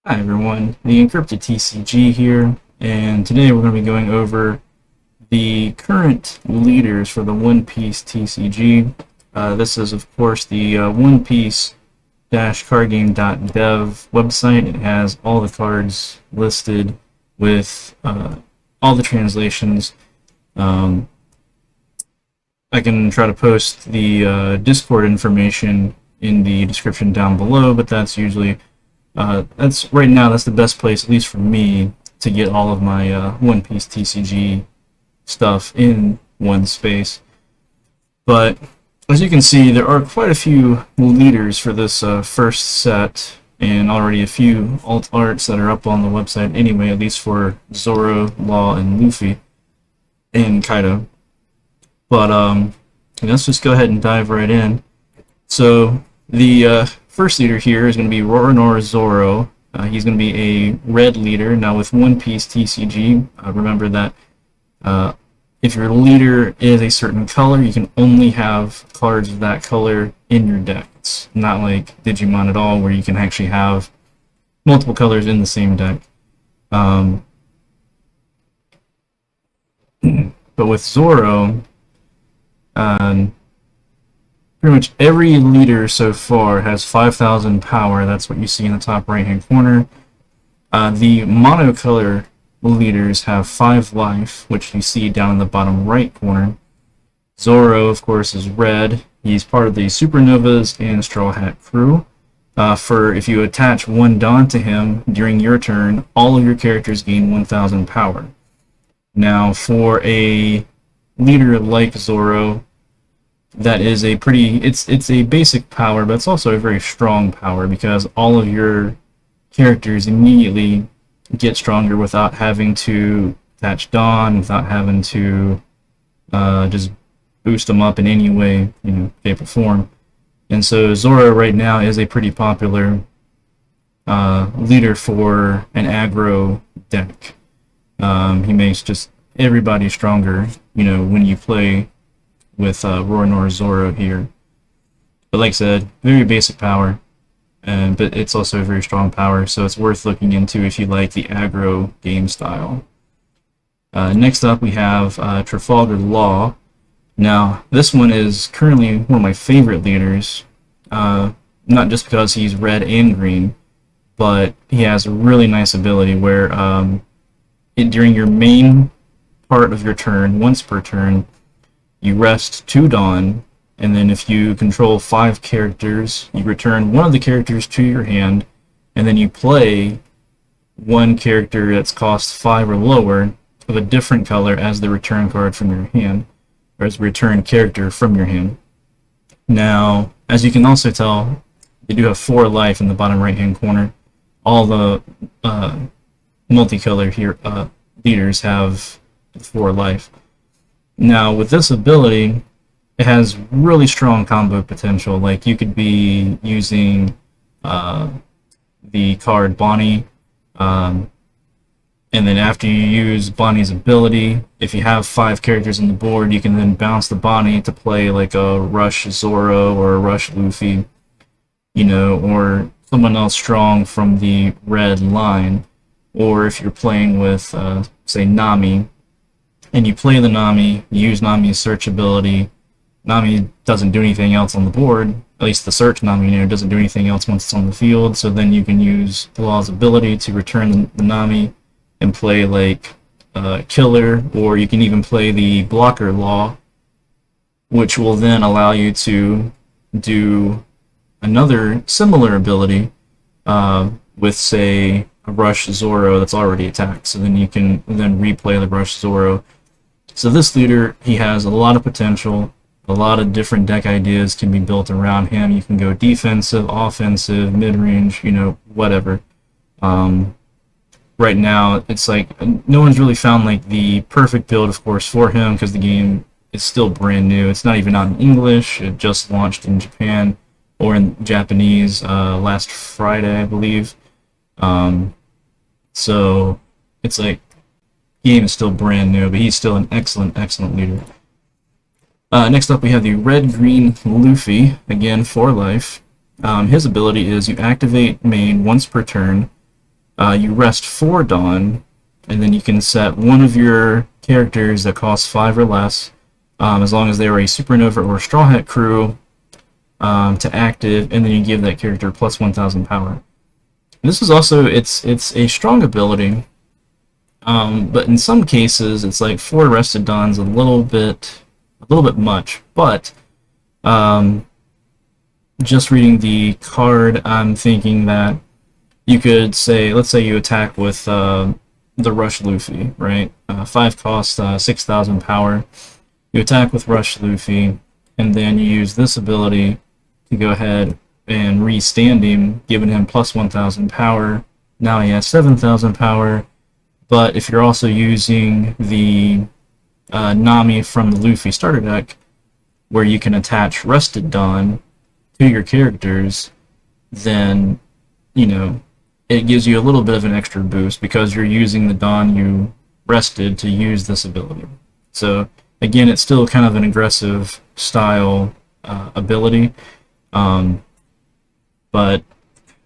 Hi everyone, the Encrypted TCG here, and today we're going to be going over the current leaders for the One Piece TCG. This is of course the One Piece-cardgame.dev website. It has all the cards listed with all the translations. I can try to post the Discord information in the description down below, but that's usually that's right now. That's the best place, at least for me, to get all of my One Piece TCG stuff in one space. But as you can see, there are quite a few leaders for this first set, and already a few alt arts that are up on the website anyway, at least for Zorro, Law, and Luffy, and Kaido. But let's just go ahead and dive right in. So the first leader here is going to be Zorro. He's going to be a red leader. Now with One Piece TCG, remember that if your leader is a certain color, you can only have cards of that color in your deck. It's not like Digimon at all, where you can actually have multiple colors in the same deck. But with Zorro, pretty much every leader so far has 5,000 power. That's what you see in the top right-hand corner. The monocolor leaders have 5 life, which you see down in the bottom right corner. Zorro, of course, is red. He's part of the Supernovas and Straw Hat crew. For if you attach one Dawn to him during your turn, all of your characters gain 1,000 power. Now, for a leader like Zorro, that is a pretty, it's a basic power, but it's also a very strong power, because all of your characters immediately get stronger without having to attach Dawn, without having to just boost them up in any way, shape or form. And so Zorro right now is a pretty popular leader for an aggro deck. He makes just everybody stronger, when you play with Zorro here. But like I said, very basic power, but it's also a very strong power, so it's worth looking into if you like the aggro game style. Next up we have Trafalgar Law. Now this one is currently one of my favorite leaders, not just because he's red and green, but he has a really nice ability where during your main part of your turn, once per turn, you rest 2 Dawn, and then if you control 5 characters, you return one of the characters to your hand, and then you play one character that's cost 5 or lower of a different color as the return card from your hand, or as a return character from your hand. Now, as you can also tell, they do have 4 life in the bottom right-hand corner. All the multicolor here leaders have 4 life. Now, with this ability, it has really strong combo potential. Like, you could be using the card Bonnie, and then after you use Bonnie's ability, if you have 5 characters on the board, you can then bounce the Bonnie to play like a Rush Zorro or a Rush Luffy, or someone else strong from the red line. Or if you're playing with, say, Nami, and you play the Nami, you use Nami's search ability. Nami doesn't do anything else on the board, at least the search Nami doesn't do anything else once it's on the field, so then you can use the Law's ability to return the Nami and play like Killer, or you can even play the Blocker Law, which will then allow you to do another similar ability with, say, a Rush Zorro that's already attacked, so then you can then replay the Rush Zorro. So this leader, he has a lot of potential. A lot of different deck ideas can be built around him. You can go defensive, offensive, mid-range, whatever. Right now, it's like no one's really found like the perfect build, of course, for him, because the game is still brand new. It's not even out in English. It just launched in Japan, or in Japanese last Friday, I believe. So it's like the game is still brand new, but he's still an excellent leader. Next up we have the red-green Luffy, again 4 life. His ability is you activate main once per turn, You rest 4 Dawn, and then you can set one of your characters that costs 5 or less, as long as they are a Supernova or Straw Hat crew, to active, and then you give that character plus 1,000 power. This is also, it's a strong ability, but in some cases it's like 4 rested Dawns a little bit much. But just reading the card, I'm thinking that you could say, let's say you attack with the Rush Luffy, right? 5 cost, 6,000 power. You attack with Rush Luffy, and then you use this ability to go ahead and re-stand him, giving him plus 1,000 power. Now he has 7,000 power. But if you're also using the Nami from the Luffy starter deck, where you can attach Rested Dawn to your characters, then, you know, it gives you a little bit of an extra boost because you're using the Dawn you rested to use this ability. So again, it's still kind of an aggressive style ability, but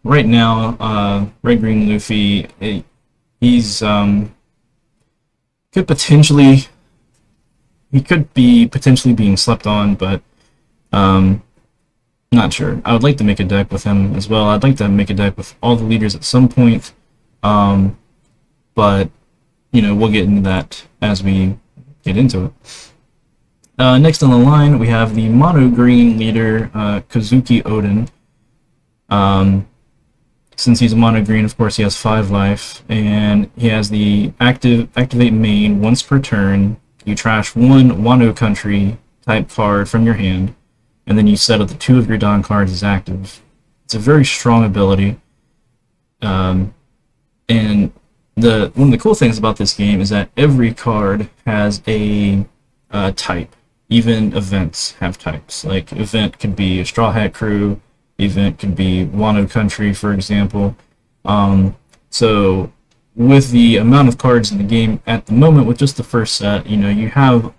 right now, Red Green Luffy, he's could be potentially being slept on, but not sure. I would like to make a deck with him as well. I'd like to make a deck with all the leaders at some point, but you know, we'll get into that as we get into it. Next on the line, we have the mono green leader, Kazuki Odin. Since he's a mono green, of course, he has 5 life, and he has the activate main once per turn. You trash 1 Wano country type card from your hand, and then you set up the 2 of your Dawn cards as active. It's a very strong ability, and one of the cool things about this game is that every card has a type. Even events have types. Like, event could be a Straw Hat crew, event could be Wano country, for example. So with the amount of cards in the game at the moment, with just the first set, you know, you have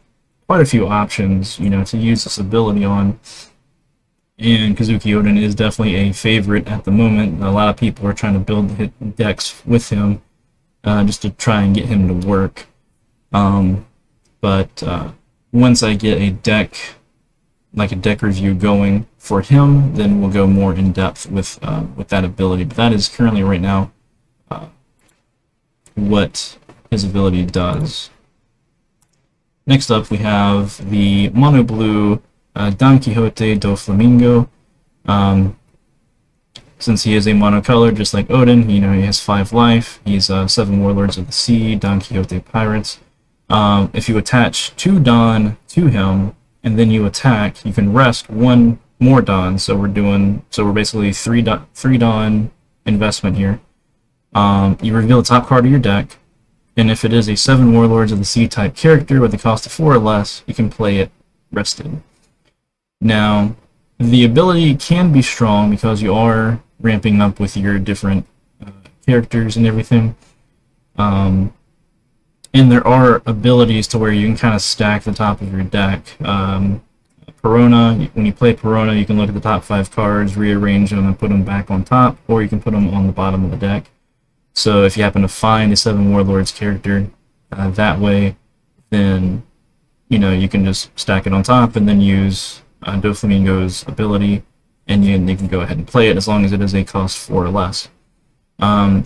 quite a few options, you know, to use this ability on. And Kazuki Odin is definitely a favorite at the moment. A lot of people are trying to build decks with him, just to try and get him to work. But once I get a deck, like a deck review going for him, then we'll go more in depth with that ability. But that is currently right now what his ability does. Next up, we have the Monoblue Don Quixote do Flamingo. Since he is a monocolor, just like Odin, you know, he has 5 life. He's 7 Warlords of the Sea, Don Quixote Pirates. If you attach 2 Dawn to him, and then you attack, you can rest 1 more Dawn. So we're basically 3 Dawn investment here. You reveal the top card of your deck, and if it is a 7 Warlords of the Sea type character with a cost of 4 or less, you can play it rested. Now, the ability can be strong because you are ramping up with your different characters and everything. And there are abilities to where you can kind of stack the top of your deck. Perona, when you play Perona, you can look at the top 5 cards, rearrange them, and put them back on top, or you can put them on the bottom of the deck. So if you happen to find a 7 Warlords character that way, then, you know, you can just stack it on top and then use Doflamingo's ability, and you can go ahead and play it as long as it is a cost 4 or less.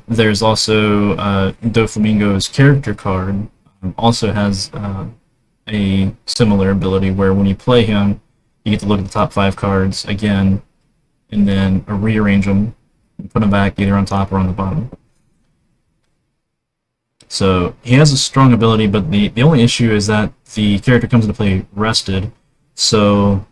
There's also Doflamingo's character card also has a similar ability where when you play him, you get to look at the top 5 cards again, and then rearrange them and put them back either on top or on the bottom. So he has a strong ability, but the only issue is that the character comes into play rested, so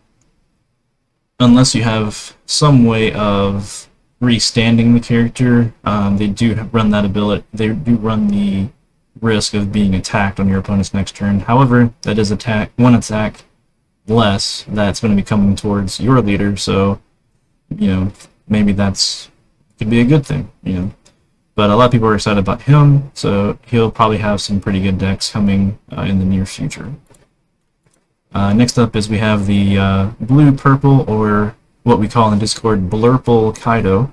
unless you have some way of restanding the character, they do run that ability. They do run the risk of being attacked on your opponent's next turn. However, that is one attack less that's going to be coming towards your leader, so, you know, maybe could be a good thing, you know. But a lot of people are excited about him, so he'll probably have some pretty good decks coming in the near future. Next up is we have the blue-purple, or what we call in Discord, Blurple Kaido.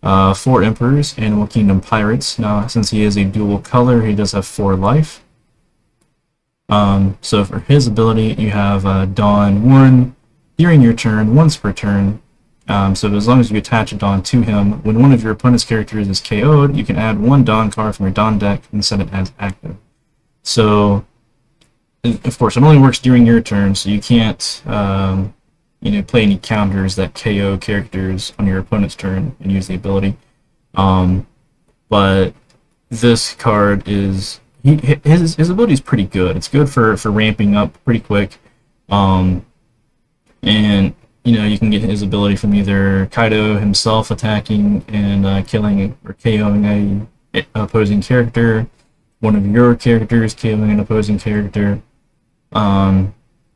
4 Emperors, Animal Kingdom Pirates. Now, since he is a dual color, he does have 4 life. So for his ability, you have Dawn 1 during your turn, once per turn. So as long as you attach a Dawn to him, when one of your opponent's characters is KO'd, you can add 1 Dawn card from your Dawn deck and set it as active. So, of course, it only works during your turn, so you can't play any counters that KO characters on your opponent's turn and use the ability. But this card is his ability is pretty good. It's good for ramping up pretty quick, and you can get his ability from either Kaido himself attacking and killing or KOing a opposing character, one of your characters KOing an opposing character, an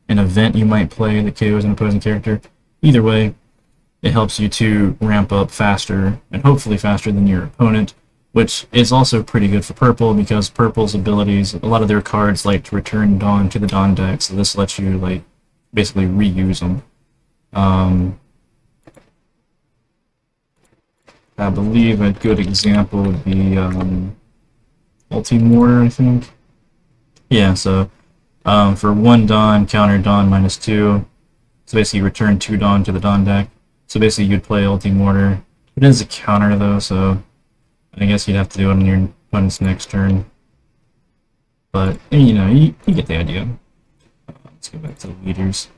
event you might play that KOs an opposing character. Either way, it helps you to ramp up faster, and hopefully faster than your opponent, which is also pretty good for purple, because purple's abilities, a lot of their cards like to return Dawn to the Dawn deck, so this lets you basically reuse them. I believe a good example would be Multi-Mortar, I think. Yeah, so for 1 Dawn, counter Dawn -2. So basically return 2 Dawn to the Dawn deck. So basically you'd play Multi-Mortar. It is a counter though, so I guess you'd have to do it on your opponent's next turn. But, you get the idea. Let's go back to the leaders.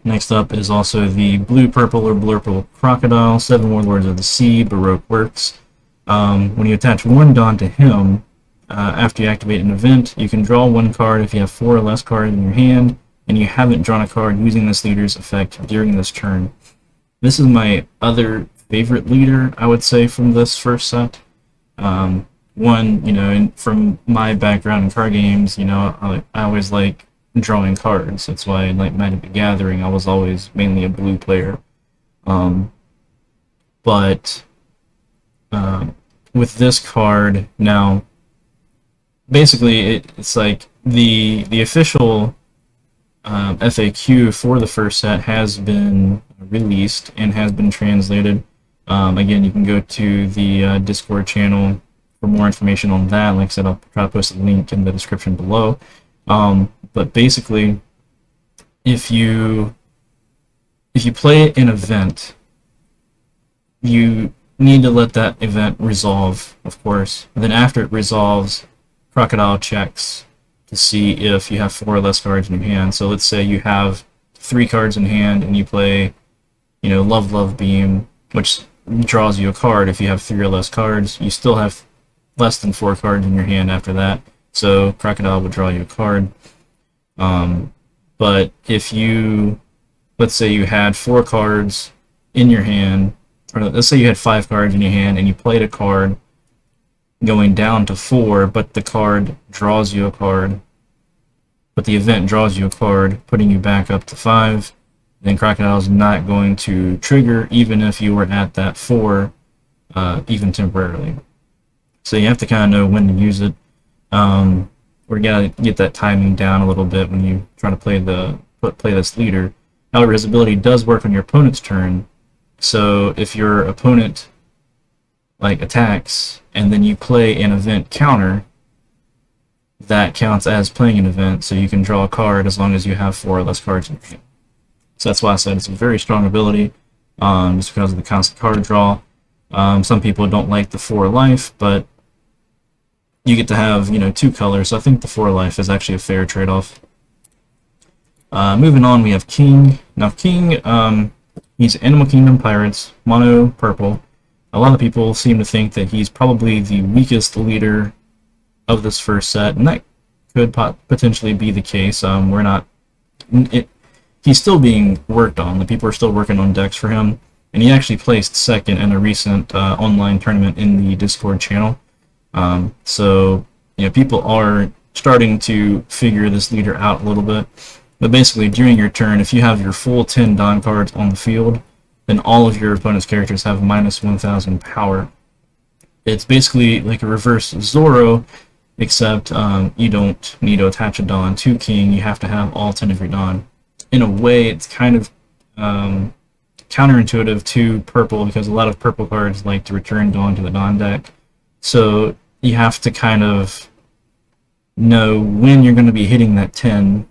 Next up is also the blue-purple or blurple Crocodile, 7 Warlords of the Sea, Baroque Works. When you attach 1 Dawn to him, after you activate an event, you can draw 1 card if you have 4 or less cards in your hand, and you haven't drawn a card using this leader's effect during this turn. This is my other favorite leader, I would say, from this first set. From my background in card games, I always like drawing cards. That's why in Magic the Gathering I was always mainly a blue player. But with this card now, basically it's like the official FAQ for the first set has been released and has been translated. Again, you can go to the Discord channel for more information on that. Like I said, I'll try to post a link in the description below. But basically, if you play an event, you need to let that event resolve, of course. And then after it resolves, Crocodile checks to see if you have 4 or less cards in your hand. So let's say you have 3 cards in hand and you play, Love Beam, which draws you a card. If you have 3 or less cards, you still have less than 4 cards in your hand after that. So Crocodile would draw you a card. But if let's say you had 4 cards in your hand, or let's say you had 5 cards in your hand and you played a card going down to 4, but the card draws you a card, but the event draws you a card, putting you back up to 5, then Crocodile's not going to trigger even if you were at that 4, even temporarily. So you have to kind of know when to use it. Or you gotta get that timing down a little bit when you try to play this leader. However, his ability does work on your opponent's turn. So if your opponent attacks and then you play an event counter, that counts as playing an event, so you can draw a card as long as you have 4 or less cards in your hand. So that's why I said it's a very strong ability, just because of the constant card draw. Some people don't like the 4 life, but you get to have 2 colors, so I think the 4 life is actually a fair trade-off. Moving on, we have King. Now King, he's Animal Kingdom Pirates, mono purple. A lot of people seem to think that he's probably the weakest leader of this first set, and that could potentially be the case. He's still being worked on. The people are still working on decks for him, and he actually placed second in a recent online tournament in the Discord channel. So people are starting to figure this leader out a little bit. But basically, during your turn, if you have your full 10 Dawn cards on the field, then all of your opponent's characters have minus 1,000 power. It's basically like a reverse Zorro, except you don't need to attach a Dawn to King. You have to have all 10 of your Dawn. In a way, it's kind of counterintuitive to purple because a lot of purple cards like to return Dawn to the Dawn deck. So you have to kind of know when you're going to be hitting that 10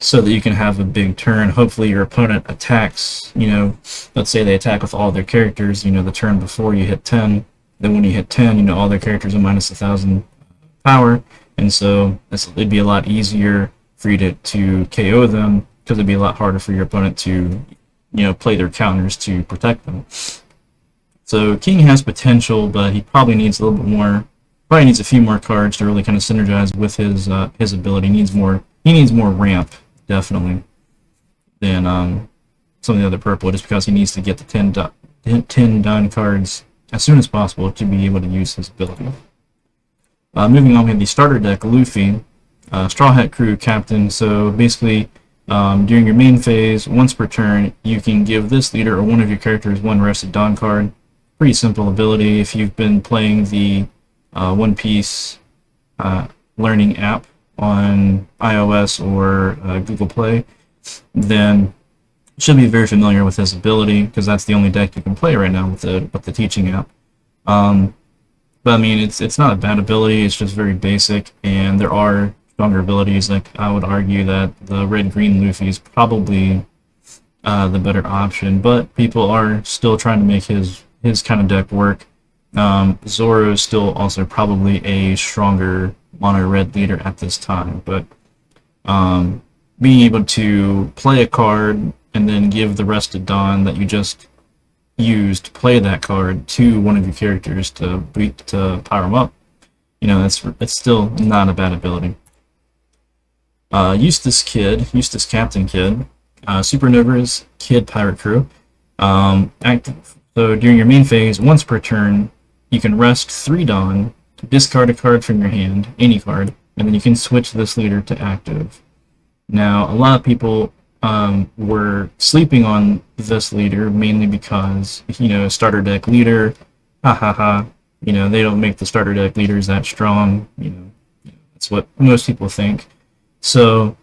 so that you can have a big turn. Hopefully your opponent attacks, let's say they attack with all their characters, the turn before you hit 10. Then when you hit 10, all their characters are minus 1,000 power. And so it'd be a lot easier for you to KO them because it'd be a lot harder for your opponent to, play their counters to protect them. So King has potential, but he probably needs a little bit more. Probably needs a few more cards to really kind of synergize with his ability. He needs more ramp, definitely, than some of the other purple, just because he needs to get the 10 done cards as soon as possible to be able to use his ability. Moving on, we have the starter deck, Luffy, Straw Hat Crew Captain. So basically, during your main phase, once per turn, you can give this leader or one of your characters one rested Dawn card. Pretty simple ability. If you've been playing the One Piece learning app on iOS or Google Play, then you should be very familiar with this ability because that's the only deck you can play right now with the teaching app. But I mean, it's not a bad ability. It's just very basic, and there are stronger abilities. Like I would argue that the red-green Luffy is probably the better option, but people are still trying to make his kind of deck work. Zorro is still also probably a stronger mono-red leader at this time, but being able to play a card and then give the rested Dawn that you just used to play that card to one of your characters to power them up, it's still not a bad ability. Eustis Captain Kid, Supernova's Kid Pirate Crew, active. So during your main phase, once per turn, you can rest 3 Dawn, discard a card from your hand, any card, and then you can switch this leader to active. Now, a lot of people were sleeping on this leader mainly because, starter deck leader, they don't make the starter deck leaders that strong, that's what most people think. So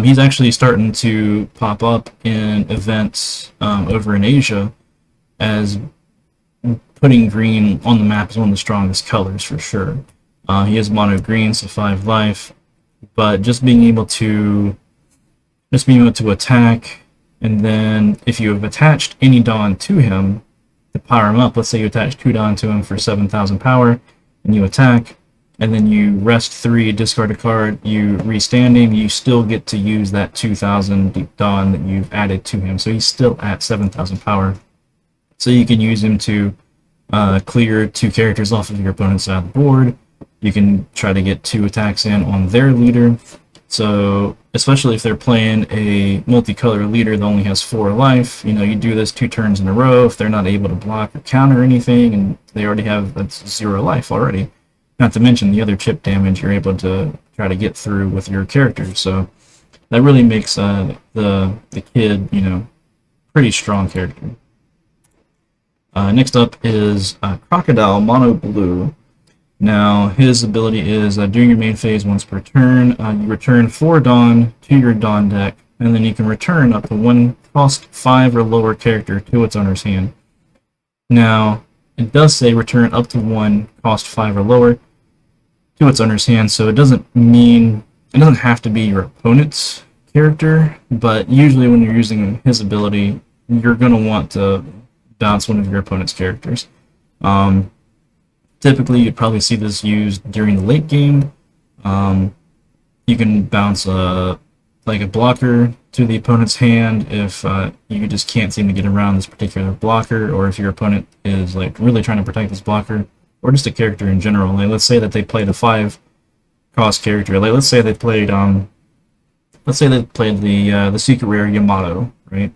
he's actually starting to pop up in events over in Asia as putting green on the map is one of the strongest colors for sure. He is mono green, so 5 life, but just being able to attack, and then if you have attached any Dawn to him to power him up, let's say you attach 2 Dawn to him for 7,000 power, and you attack, and then you rest 3, discard a card, you restand him, you still get to use that 2,000 Dawn that you've added to him, so he's still at 7,000 power. So you can use him to clear 2 characters off of your opponent's side of the board. You can try to get 2 attacks in on their leader. So, especially if they're playing a multicolor leader that only has 4 life, you do this 2 turns in a row. If they're not able to block or counter anything, and they already have that's 0 life already, not to mention the other chip damage you're able to try to get through with your characters. So that really makes the Kid, pretty strong character. Next up is Crocodile Monoblue. Now, his ability is during your main phase, once per turn, you return 4 Dawn to your Dawn deck, and then you can return up to 1 cost 5 or lower character to its owner's hand. Now, it does say return up to 1 cost 5 or lower to its owner's hand, so it doesn't have to be your opponent's character, but usually when you're using his ability, you're going to want to bounce one of your opponent's characters. Typically, you'd probably see this used during the late game. You can bounce like a blocker to the opponent's hand if you just can't seem to get around this particular blocker, or if your opponent is like really trying to protect this blocker, or just a character in general. Like, let's say that they played a 5 cost character. Like, let's say they played the secret rare Yamato, right?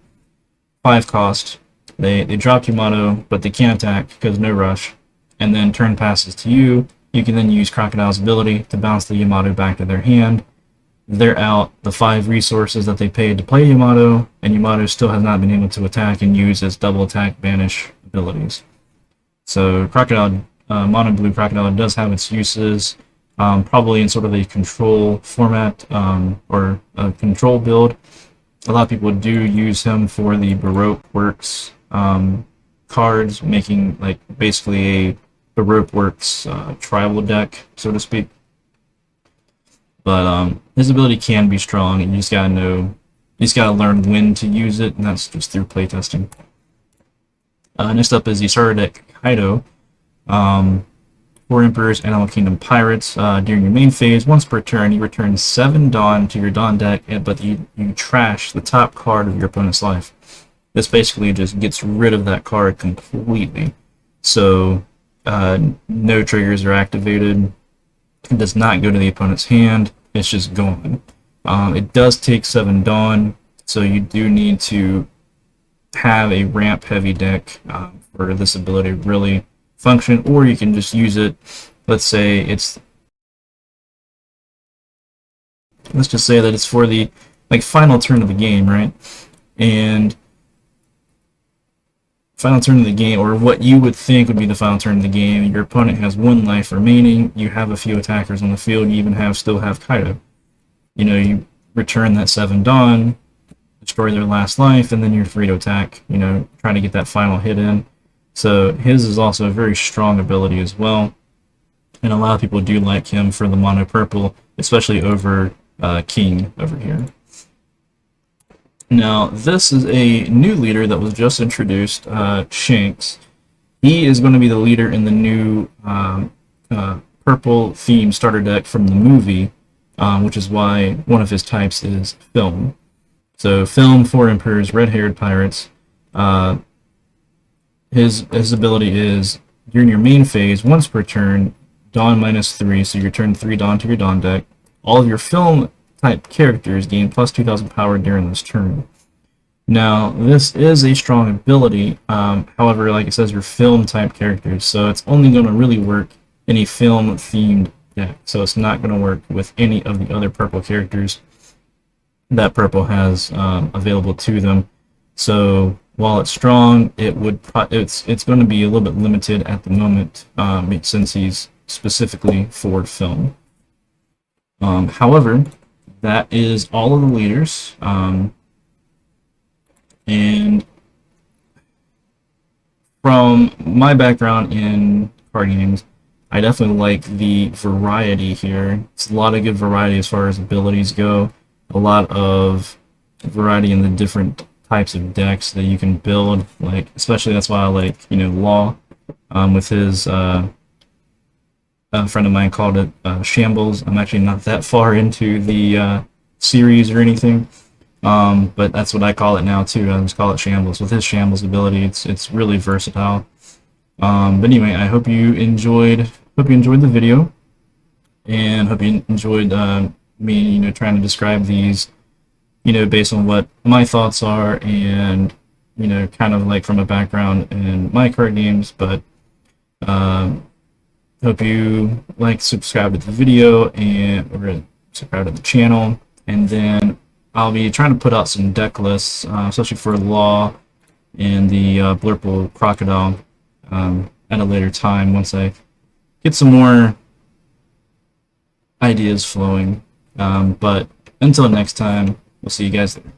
5 cost. They dropped Yamato, but they can't attack because no rush. And then turn passes to you. You can then use Crocodile's ability to bounce the Yamato back to their hand. They're out the 5 resources that they paid to play Yamato, and Yamato still has not been able to attack and use its double attack banish abilities. So Crocodile, Monoblue Crocodile does have its uses, probably in sort of a control format or a control build. A lot of people do use him for the Baroque Works cards, making like basically a Baroque Works tribal deck, so to speak. But his ability can be strong, and you just gotta know, you just gotta learn when to use it, and that's just through playtesting. Next up is the Sardic Kaido. 4 Emperors, Animal Kingdom Pirates. During your main phase, once per turn, you return 7 Dawn to your Dawn deck, but you trash the top card of your opponent's life. This basically just gets rid of that card completely. So, no triggers are activated. It does not go to the opponent's hand. It's just gone. It does take 7 Dawn, so you do need to have a ramp-heavy deck for this ability to really function, or you can just use it. Let's just say that it's for the final turn of the game, right? And final turn of the game, or what you would think would be the final turn of the game, your opponent has 1 life remaining, you have a few attackers on the field, you even still have Kaido. You return that 7 Dawn, destroy their last life, and then you're free to attack, trying to get that final hit in. So his is also a very strong ability as well, and a lot of people do like him for the mono purple, especially over King over here. Now, this is a new leader that was just introduced, Shanks. He is going to be the leader in the new purple theme starter deck from the movie, which is why one of his types is Film. So, Film, 4 Emperors, red-haired pirates. His ability is, during your main phase, once per turn, Dawn -3, so you return 3 Dawn to your Dawn deck. All of your Film type characters gain plus 2,000 power during this turn. Now, this is a strong ability, however, like it says, your Film type characters, so it's only going to really work in a Film themed deck, so it's not going to work with any of the other purple characters that purple has available to them. So while it's strong, it's going to be a little bit limited at the moment, since he's specifically for Film. However, that is all of the leaders, and from my background in card games, I definitely like the variety here. It's a lot of good variety as far as abilities go, a lot of variety in the different types of decks that you can build, especially that's why I like, Law, with his, a friend of mine called it Shambles. I'm actually not that far into the series or anything, but that's what I call it now too. I just call it Shambles. With his Shambles ability, it's really versatile. But anyway, I hope you enjoyed the video, and hope you enjoyed me, trying to describe these, based on what my thoughts are, and kind of like from a background in my card games. But hope you subscribe to the video, or subscribe to the channel, and then I'll be trying to put out some deck lists, especially for Law and the Blurple Crocodile, at a later time once I get some more ideas flowing. But until next time, we'll see you guys later.